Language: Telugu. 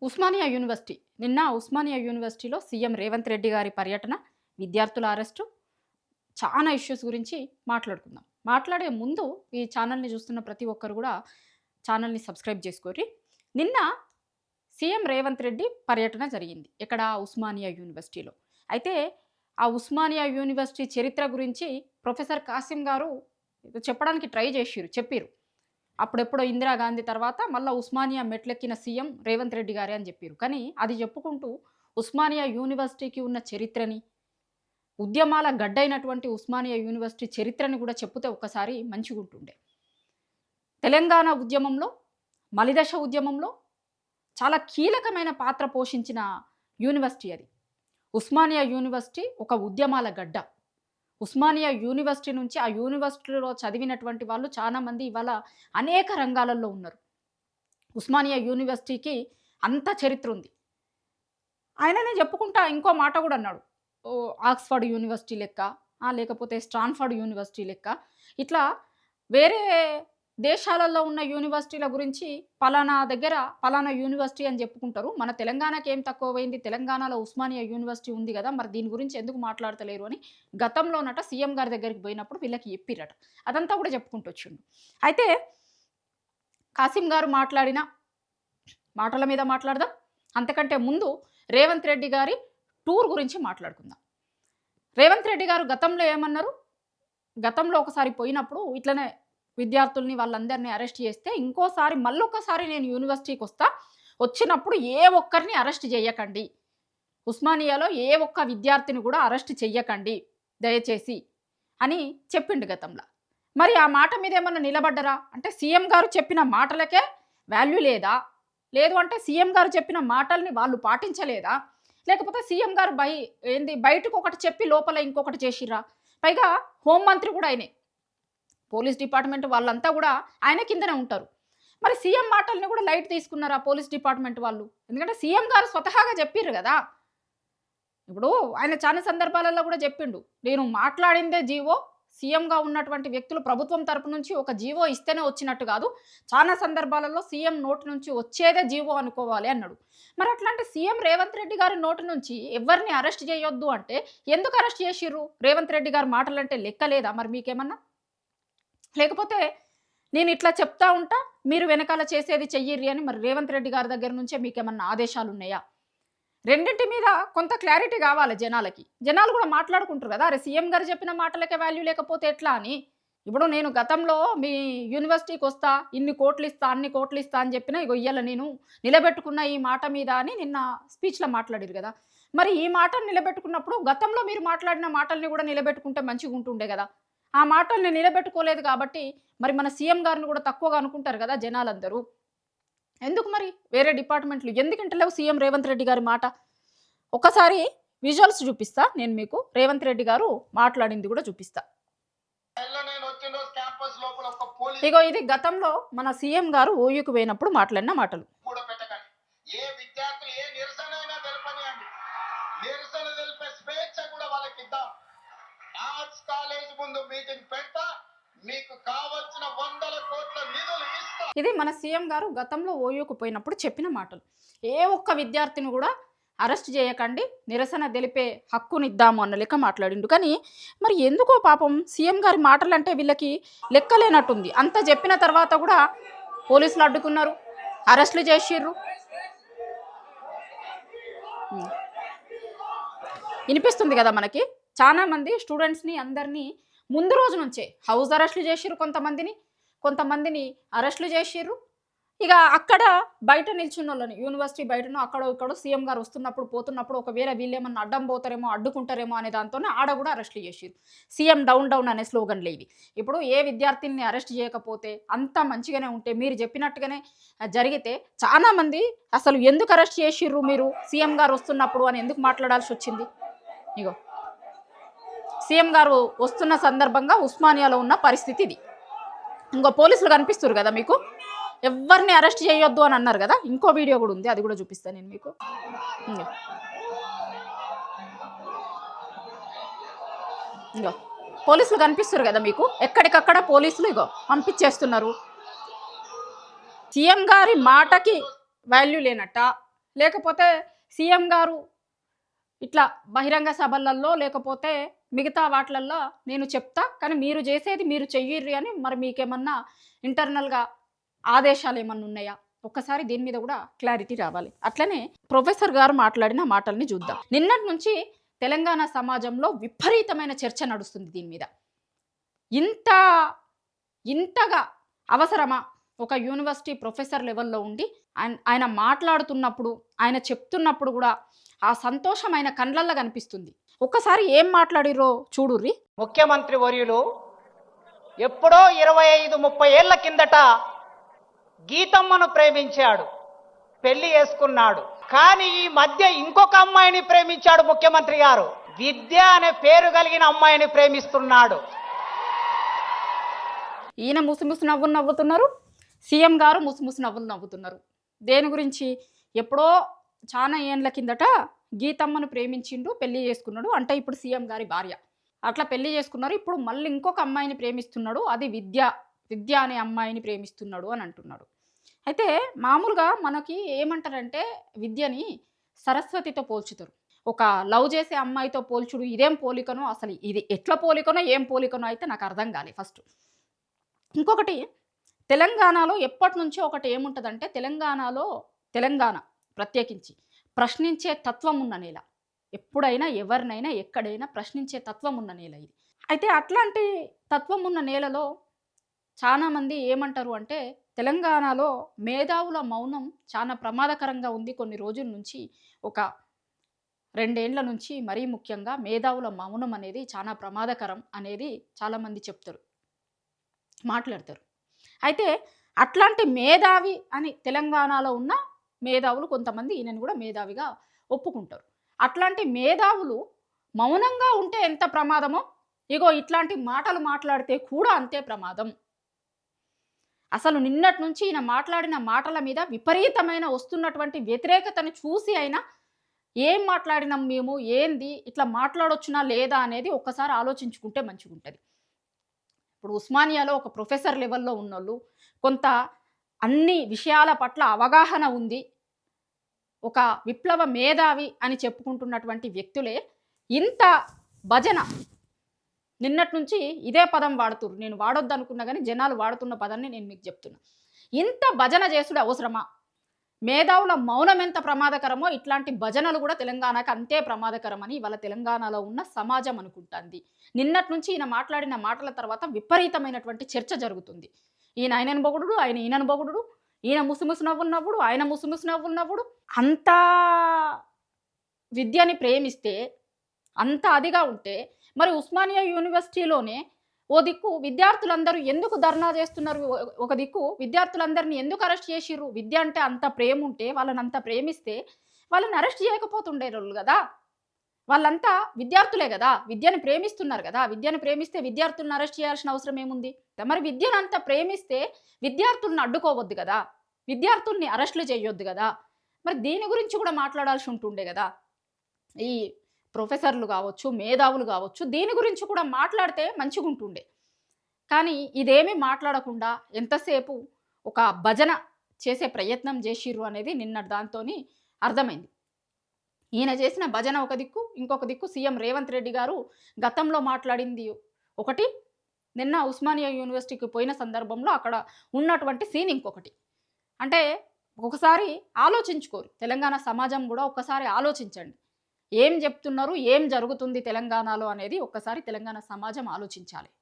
ఉస్మానియా యూనివర్సిటీ నిన్న ఉస్మానియా యూనివర్సిటీలో సీఎం రేవంత్ రెడ్డి గారి పర్యటన, విద్యార్థుల అరెస్టు, చాలా ఇష్యూస్ గురించి మాట్లాడుకుందాం. మాట్లాడే ముందు ఈ ఛానల్ని చూస్తున్న ప్రతి ఒక్కరు కూడా ఛానల్ని సబ్స్క్రైబ్ చేసుకోరి. నిన్న సీఎం రేవంత్ రెడ్డి పర్యటన జరిగింది ఇక్కడ ఉస్మానియా యూనివర్సిటీలో. అయితే ఆ ఉస్మానియా యూనివర్సిటీ చరిత్ర గురించి ప్రొఫెసర్ కాసిం గారు చెప్పడానికి ట్రై చెప్పారు. అప్పుడెప్పుడో ఇందిరాగాంధీ తర్వాత మళ్ళీ ఉస్మానియా మెట్లెక్కిన సీఎం రేవంత్ రెడ్డి గారే అని చెప్పారు. కానీ అది చెప్పుకుంటూ ఉస్మానియా యూనివర్సిటీకి ఉన్న చరిత్రని, ఉద్యమాల గడ్డైనటువంటి ఉస్మానియా యూనివర్సిటీ చరిత్రని కూడా చెప్పుతే ఒక్కసారి మంచిగా ఉంటుండే. తెలంగాణ ఉద్యమంలో, మలిదశ ఉద్యమంలో చాలా కీలకమైన పాత్ర పోషించిన యూనివర్సిటీ అది. ఉస్మానియా యూనివర్సిటీ ఒక ఉద్యమాల గడ్డ. ఉస్మానియా యూనివర్సిటీ నుంచి ఆ యూనివర్సిటీలో చదివినటువంటి వాళ్ళు చాలామంది ఇవాళ అనేక రంగాలలో ఉన్నారు. ఉస్మానియా యూనివర్సిటీకి అంత చరిత్ర ఉంది. ఆయననే చెప్పుకుంటా ఇంకో మాట కూడా అన్నాడు, ఆక్స్ఫర్డ్ యూనివర్సిటీ లెక్క, లేకపోతే స్టాన్ఫర్డ్ యూనివర్సిటీ లెక్క, ఇట్లా వేరే దేశాలలో ఉన్న యూనివర్సిటీల గురించి పలానా దగ్గర పలానా యూనివర్సిటీ అని చెప్పుకుంటారు. మన తెలంగాణకి ఏం తక్కువ పోయింది, తెలంగాణలో ఉస్మానియా యూనివర్సిటీ ఉంది కదా, మరి దీని గురించి ఎందుకు మాట్లాడతలేరు అని గతంలోనట సీఎం గారి దగ్గరికి పోయినప్పుడు వీళ్ళకి చెప్పిరట. అదంతా కూడా చెప్పుకుంటూ వచ్చిండు. అయితే కాసిం గారు మాట్లాడిన మాటల మీద మాట్లాడదాం. అంతకంటే ముందు రేవంత్ రెడ్డి గారి టూర్ గురించి మాట్లాడుకుందాం. రేవంత్ రెడ్డి గారు గతంలో ఏమన్నారు, గతంలో ఒకసారి పోయినప్పుడు ఇట్లనే విద్యార్థుల్ని వాళ్ళందరినీ అరెస్ట్ చేస్తే, ఇంకోసారి మళ్ళొకసారి నేను యూనివర్సిటీకి వచ్చినప్పుడు ఏ ఒక్కరిని అరెస్ట్ చేయకండి, ఉస్మానియాలో ఏ ఒక్క విద్యార్థిని కూడా అరెస్ట్ చెయ్యకండి దయచేసి అని చెప్పిండు గతంలో. మరి ఆ మాట మీద ఏమన్నా నిలబడ్డరా అంటే, సీఎం గారు చెప్పిన మాటలకే వాల్యూ లేదా, లేదు అంటే సీఎం గారు చెప్పిన మాటల్ని వాళ్ళు పాటించలేదా, లేకపోతే సీఎం గారు బయటకు ఒకటి చెప్పి లోపల ఇంకొకటి చేసిర్రా? పైగా హోంమంత్రి కూడా ఆయనే, పోలీస్ డిపార్ట్మెంట్ వాళ్ళంతా కూడా ఆయన కిందనే ఉంటారు. మరి సీఎం మాటల్ని కూడా లైట్ తీసుకున్నారా పోలీస్ డిపార్ట్మెంట్ వాళ్ళు? ఎందుకంటే సీఎం గారు స్వతహాగా చెప్పారు కదా. ఇప్పుడు ఆయన చాలా సందర్భాలలో కూడా చెప్పిండు, నేను మాట్లాడిందే జీవో, సీఎంగా ఉన్నటువంటి వ్యక్తులు ప్రభుత్వం తరపు నుంచి ఒక జీవో ఇస్తేనే వచ్చినట్టు కాదు, చాలా సందర్భాలలో సీఎం నోటి నుంచి వచ్చేదే జీవో అనుకోవాలి అన్నాడు. మరి అట్లాంటి సీఎం రేవంత్ రెడ్డి గారి నోటి నుంచి ఎవరిని అరెస్ట్ చేయొద్దు అంటే ఎందుకు అరెస్ట్ చేసిర్రు? రేవంత్ రెడ్డి గారి మాటలంటే లెక్కలేదా మరి మీకేమన్నా? లేకపోతే నేను ఇట్లా చెప్తా ఉంటా, మీరు వెనకాల చేసేది చెయ్యిర్రి అని మరి రేవంత్ రెడ్డి గారి దగ్గర నుంచే మీకేమన్నా ఆదేశాలు ఉన్నాయా? రెండింటి మీద కొంత క్లారిటీ కావాలి జనాలకి. జనాలు కూడా మాట్లాడుకుంటారు కదా, అరే సీఎం గారు చెప్పిన మాటలకే వాల్యూ లేకపోతే ఎట్లా అని. ఇప్పుడు నేను గతంలో మీ యూనివర్సిటీకి వస్తా, ఇన్ని కోట్లు ఇస్తా, అన్ని కోట్లు ఇస్తా అని చెప్పిన, ఇగో ఇయ్యాల నేను నిలబెట్టుకున్న ఈ మాట మీద అని నిన్న స్పీచ్లో మాట్లాడారు కదా. మరి ఈ మాటను నిలబెట్టుకున్నప్పుడు గతంలో మీరు మాట్లాడిన మాటల్ని కూడా నిలబెట్టుకుంటే మంచిగా ఉంటుండే కదా. ఆ మాటల్ని నిలబెట్టుకోలేదు కాబట్టి మరి మన సీఎం గారిని కూడా తక్కువగా అనుకుంటారు కదా జనాలందరూ. ఎందుకు మరి వేరే డిపార్ట్మెంట్లు ఎందుకంటే లేవు సీఎం రేవంత్ రెడ్డి గారి మాట? ఒకసారి విజువల్స్ చూపిస్తా నేను మీకు, రేవంత్ రెడ్డి గారు మాట్లాడింది కూడా చూపిస్తా. ఇగో ఇది గతంలో మన సీఎం గారు ఓయూకు పోయినప్పుడు మాట్లాడిన మాటలు. ఇది మన సీఎం గారు గతంలో ఓయూకు పోయినప్పుడు చెప్పిన మాటలు. ఏ ఒక్క విద్యార్థిని కూడా అరెస్ట్ చేయకండి, నిరసన తెలిపే హక్కునిద్దాము అన్న లెక్క మాట్లాడిండు. కానీ మరి ఎందుకో పాపం సీఎం గారి మాటలు అంటే వీళ్ళకి లెక్కలేనట్టుంది. అంత చెప్పిన తర్వాత కూడా పోలీసులు అడ్డుకున్నారు, అరెస్టులు చేసిర్రు. వినిపిస్తుంది కదా మనకి. చాలా మంది స్టూడెంట్స్ని అందరినీ ముందు రోజు నుంచే హౌస్ అరెస్టులు చేసిర్రు, కొంతమందిని అరెస్టులు చేసిర్రు. ఇక అక్కడ బయట నిల్చున్న వాళ్ళని, యూనివర్సిటీ బయటను అక్కడో ఇక్కడో సీఎం గారు వస్తున్నప్పుడు పోతున్నప్పుడు ఒకవేళ వీళ్ళేమన్నా అడ్డం పోతారేమో అడ్డుకుంటారేమో అనే దాంతోనే ఆడ కూడా అరెస్టులు చేసిర్రు. సీఎం డౌన్ డౌన్ అనే స్లోగన్లు ఇవి. ఇప్పుడు ఏ విద్యార్థిని అరెస్ట్ చేయకపోతే అంతా మంచిగానే ఉంటే, మీరు చెప్పినట్టుగానే జరిగితే చాలామంది అసలు ఎందుకు అరెస్ట్ చేసిర్రు మీరు సీఎం గారు వస్తున్నప్పుడు అని ఎందుకు మాట్లాడాల్సి వచ్చింది? ఇగో సీఎం గారు వస్తున్న సందర్భంగా ఉస్మానియాలో ఉన్న పరిస్థితి ఇది. ఇంకో పోలీసులు కనిపిస్తారు కదా మీకు, ఎవరిని అరెస్ట్ చేయొద్దు అని అన్నారు కదా. ఇంకో వీడియో కూడా ఉంది, అది కూడా చూపిస్తాను నేను మీకు. ఇంకో పోలీసులు కనిపిస్తారు కదా మీకు, ఎక్కడికక్కడ పోలీసులు ఇగో పంపించేస్తున్నారు. సీఎం గారి మాటకి వాల్యూ లేనట్ట, లేకపోతే సీఎం గారు ఇట్లా బహిరంగ సభలల్లో లేకపోతే మిగతా వాటిలల్లో నేను చెప్తా, కానీ మీరు చేసేది మీరు చెయ్యిర్రి అని మరి మీకేమన్నా ఇంటర్నల్‌గా ఆదేశాలేమన్నా ఉన్నాయా? ఒక్కసారి దీని మీద కూడా క్లారిటీ రావాలి. అట్లనే ప్రొఫెసర్ గారు మాట్లాడిన మాటల్ని చూద్దాం. నిన్నటి నుంచి తెలంగాణ సమాజంలో విపరీతమైన చర్చ నడుస్తుంది దీని మీద. ఇంత ఇంతగా అవసరమా? ఒక యూనివర్సిటీ ప్రొఫెసర్ లెవెల్‌లో ఉండి ఆయన మాట్లాడుతున్నప్పుడు, ఆయన చెప్తున్నప్పుడు కూడా ఆ సంతోషం ఆయన కళ్ళల్లో కనిపిస్తుంది. ఒక్కసారి ఏం మాట్లాడిర్రో చూడుర్రి. ముఖ్యమంత్రి వర్యులు ఎప్పుడో 25-30 ఏళ్ల కిందట గీతమ్మను ప్రేమించాడు, పెళ్లి చేసుకున్నాడు. కానీ ఈ మధ్య ఇంకొక అమ్మాయిని ప్రేమించాడు ముఖ్యమంత్రి గారు. విద్య అనే పేరు కలిగిన అమ్మాయిని ప్రేమిస్తున్నాడు. ఈయన ముసిముసి నవ్వులు నవ్వుతున్నారు, సీఎం గారు ముసిముసి నవ్వులు నవ్వుతున్నారు. దేని గురించి? ఎప్పుడో చాలా ఏండ్ల కిందట గీతమ్మను ప్రేమించిండు, పెళ్లి చేసుకున్నాడు. అంటే ఇప్పుడు సీఎం గారి భార్య. అట్లా పెళ్లి చేసుకున్నారు. ఇప్పుడు మళ్ళీ ఇంకొక అమ్మాయిని ప్రేమిస్తున్నాడు, అది విద్య అనే అమ్మాయిని ప్రేమిస్తున్నాడు అని అంటున్నాడు. అయితే మామూలుగా మనకి ఏమంటారంటే విద్యని సరస్వతితో పోల్చుతారు. ఒక లవ్ చేసే అమ్మాయితో పోల్చుడు ఇదేం పోలికనో, అసలు ఇది ఎట్లా పోలికనో ఏం పోలికనో అయితే నాకు అర్థం కాలే ఫస్ట్. ఇంకొకటి, తెలంగాణలో ఎప్పటి నుంచో ఒకటి ఏముంటుందంటే, తెలంగాణ ప్రత్యేకించి ప్రశ్నించే తత్వం ఉన్న నేల. ఎప్పుడైనా ఎవరినైనా ఎక్కడైనా ప్రశ్నించే తత్వం ఉన్న నేల ఇది. అయితే అట్లాంటి తత్వం ఉన్న నేలలో చాలామంది ఏమంటారు అంటే, తెలంగాణలో మేధావుల మౌనం చాలా ప్రమాదకరంగా ఉంది. కొన్ని రోజుల నుంచి, ఒక 2 ఏండ్ల నుంచి మరీ ముఖ్యంగా మేధావుల మౌనం అనేది చాలా ప్రమాదకరం అనేది చాలామంది చెప్తారు, మాట్లాడతారు. అయితే అట్లాంటి మేధావి అని తెలంగాణలో ఉన్న మేధావులు కొంతమంది ఈయనను కూడా మేధావిగా ఒప్పుకుంటారు. అట్లాంటి మేధావులు మౌనంగా ఉంటే ఎంత ప్రమాదమో, ఇగో ఇట్లాంటి మాటలు మాట్లాడితే కూడా అంతే ప్రమాదం. అసలు నిన్నటి నుంచి ఈయన మాట్లాడిన మాటల మీద విపరీతమైన వస్తున్నటువంటి వ్యతిరేకతను చూసి అయినా ఏం మాట్లాడినాం మేము, ఏంది, ఇట్లా మాట్లాడొచ్చునా లేదా అనేది ఒక్కసారి ఆలోచించుకుంటే మంచిగుంటుంది. ఇప్పుడు ఉస్మానియాలో ఒక ప్రొఫెసర్ లెవెల్లో ఉన్నోళ్ళు, కొంత అన్ని విషయాల పట్ల అవగాహన ఉంది, ఒక విప్లవ మేధావి అని చెప్పుకుంటున్నటువంటి వ్యక్తులే ఇంత భజన, నిన్నటి నుంచి ఇదే పదం వాడుతున్నారు. నేను వాడొద్దు అనుకున్నా కానీ జనాలు వాడుతున్న పదాన్ని నేను మీకు చెప్తున్నా. ఇంత భజన చేసుడు అవసరమా? మేధావుల మౌనం ఎంత ప్రమాదకరమో ఇట్లాంటి భజనలు కూడా తెలంగాణకు అంతే ప్రమాదకరమని ఇవాళ తెలంగాణలో ఉన్న సమాజం అనుకుంటుంది. నిన్నటి నుంచి ఈయన మాట్లాడిన మాటల తర్వాత విపరీతమైనటువంటి చర్చ జరుగుతుంది. ఆయనను పొగుడు, ఈయనను పొగుడు, ఈయన ముసిముసి నవ్వులు నవ్వుడు, ఆయన ముసిముసి నవ్వులు నవ్వుడు. అంత విద్యని ప్రేమిస్తే, అంత అదిగా ఉంటే మరి ఉస్మానియా యూనివర్సిటీలోనే ఓ దిక్కు విద్యార్థులందరూ ఎందుకు ధర్నా చేస్తున్నారు, ఒక దిక్కు విద్యార్థులందరినీ ఎందుకు అరెస్ట్ చేసిర్రు? విద్య అంటే అంత ప్రేమ ఉంటే, వాళ్ళని అంత ప్రేమిస్తే వాళ్ళని అరెస్ట్ చేయకపోతుండేవాళ్ళు కదా. వాళ్ళంతా విద్యార్థులే కదా, విద్యను ప్రేమిస్తున్నారు కదా. విద్యను ప్రేమిస్తే విద్యార్థులను అరెస్ట్ చేయాల్సిన అవసరం ఏముంది? మరి విద్యను అంత ప్రేమిస్తే విద్యార్థులను అడ్డుకోవద్దు కదా, విద్యార్థుల్ని అరెస్టులు చేయొద్దు కదా. మరి దీని గురించి కూడా మాట్లాడాల్సి ఉంటుండే కదా. ఈ ప్రొఫెసర్లు కావచ్చు, మేధావులు కావచ్చు, దీని గురించి కూడా మాట్లాడితే మంచిగా ఉంటుండే. కానీ ఇదేమీ మాట్లాడకుండా ఎంతసేపు ఒక భజన చేసే ప్రయత్నం చేసిర్రు అనేది నిన్న దాంతోని అర్థమైంది. ఈయన చేసిన భజన ఒక దిక్కు, ఇంకొక దిక్కు సీఎం రేవంత్ రెడ్డి గారు గతంలో మాట్లాడింది ఒకటి, నిన్న ఉస్మానియా యూనివర్సిటీకి పోయిన సందర్భంలో అక్కడ ఉన్నటువంటి సీన్ ఇంకొకటి. అంటే ఒకసారి ఆలోచించుకోరు, తెలంగాణ సమాజం కూడా ఒక్కసారి ఆలోచించండి. ఏం చెప్తున్నారు, ఏం జరుగుతుంది తెలంగాణలో అనేది ఒక్కసారి తెలంగాణ సమాజం ఆలోచించాలి.